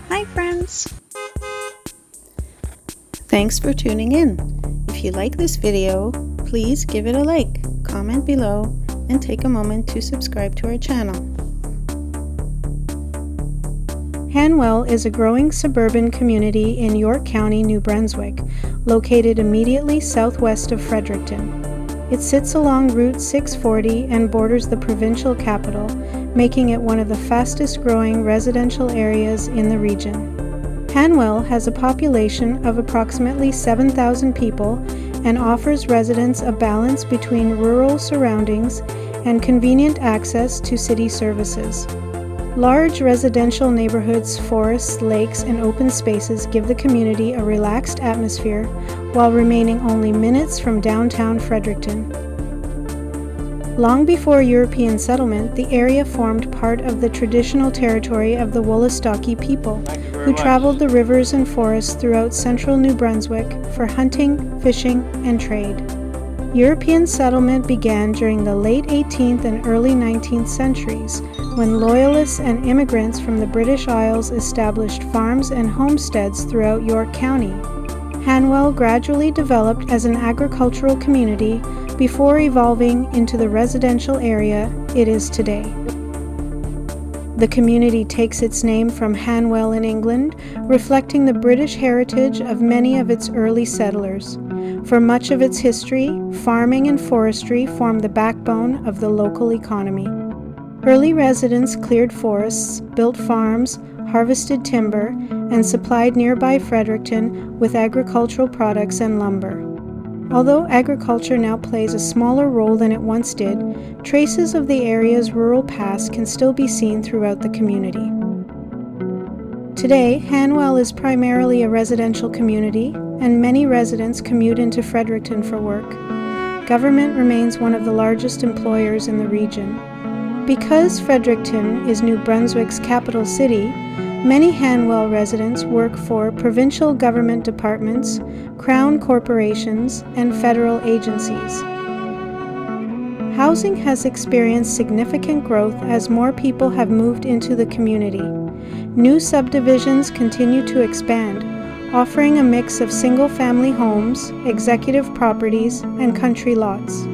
Hi friends! Thanks for tuning in. If you like this video, please give it a like, comment below, and take a moment to subscribe to our channel. Hanwell is a growing suburban community in York County, New Brunswick, located immediately southwest of Fredericton. It sits along Route 640 and borders the provincial capital, making it one of the fastest growing residential areas in the region. Hanwell has a population of approximately 7,000 people and offers residents a balance between rural surroundings and convenient access to city services. Large residential neighborhoods, forests, lakes, and open spaces give the community a relaxed atmosphere while remaining only minutes from downtown Fredericton. Long before European settlement, the area formed part of the traditional territory of the Wollastocky people, who traveled the rivers and forests throughout central New Brunswick for hunting, fishing, and trade. European settlement began during the late 18th and early 19th centuries, when loyalists and immigrants from the British Isles established farms and homesteads throughout York County. Hanwell gradually developed as an agricultural community before evolving into the residential area it is today. The community takes its name from Hanwell in England, reflecting the British heritage of many of its early settlers. For much of its history, farming and forestry formed the backbone of the local economy. Early residents cleared forests, built farms, harvested timber, and supplied nearby Fredericton with agricultural products and lumber. Although agriculture now plays a smaller role than it once did, traces of the area's rural past can still be seen throughout the community. Today, Hanwell is primarily a residential community, and many residents commute into Fredericton for work. Government remains one of the largest employers in the region. Because Fredericton is New Brunswick's capital city, many Hanwell residents work for provincial government departments, crown corporations, and federal agencies. Housing has experienced significant growth as more people have moved into the community. New subdivisions continue to expand, offering a mix of single-family homes, executive properties, and country lots.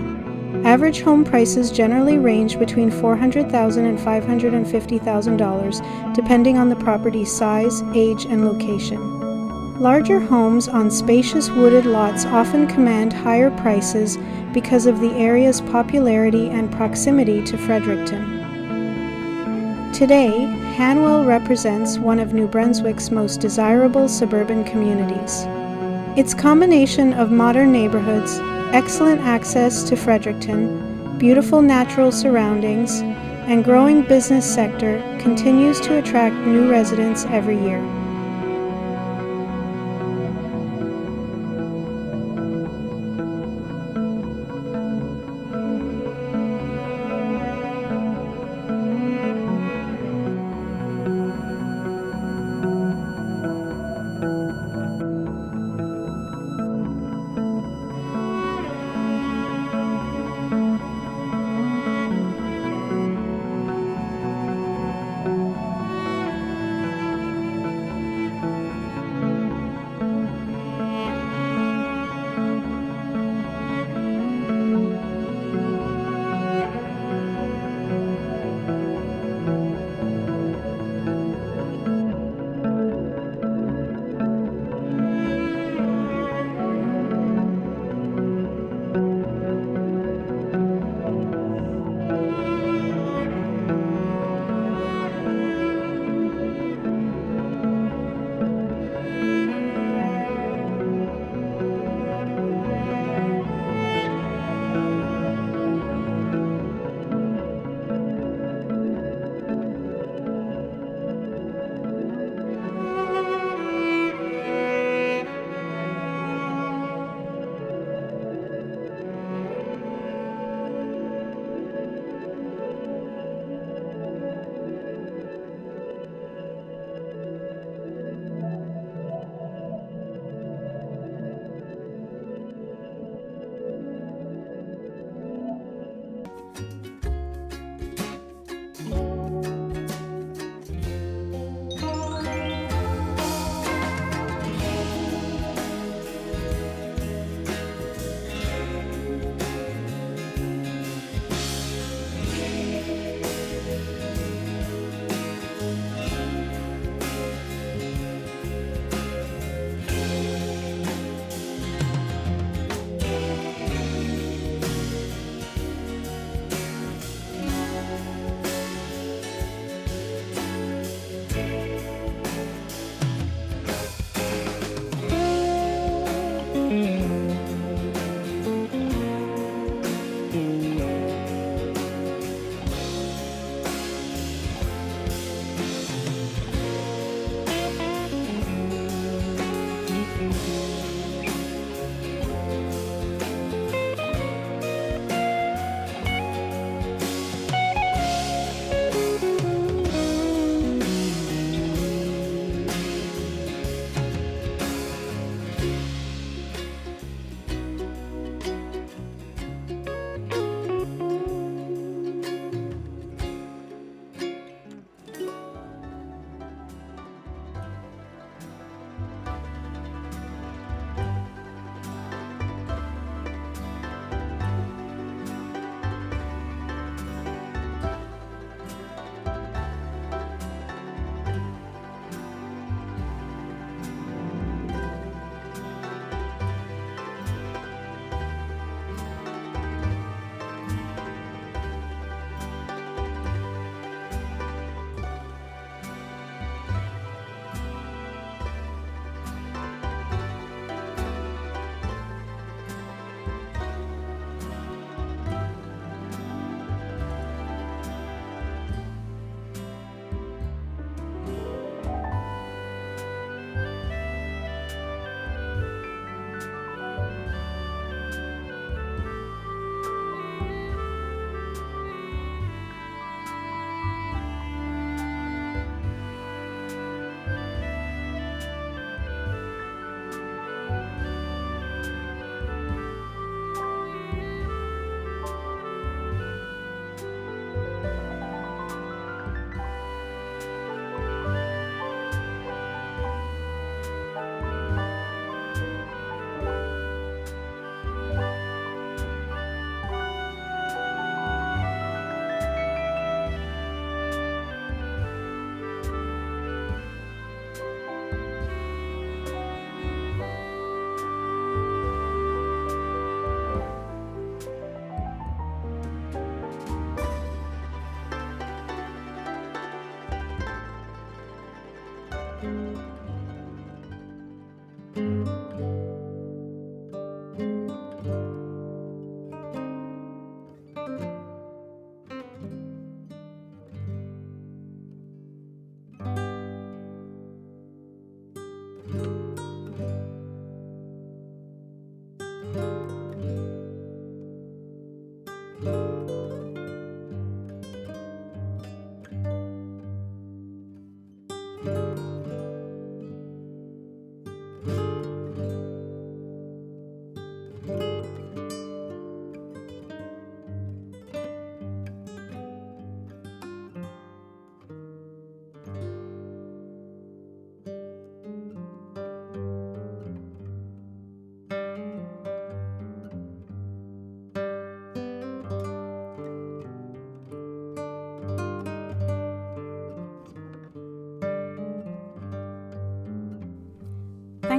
Average home prices generally range between $400,000 and $550,000, depending on the property's size, age, and location. Larger homes on spacious wooded lots often command higher prices because of the area's popularity and proximity to Fredericton. Today, Hanwell represents one of New Brunswick's most desirable suburban communities. Its combination of modern neighborhoods, excellent access to Fredericton, beautiful natural surroundings, and growing business sector continues to attract new residents every year.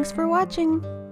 Thanks for watching!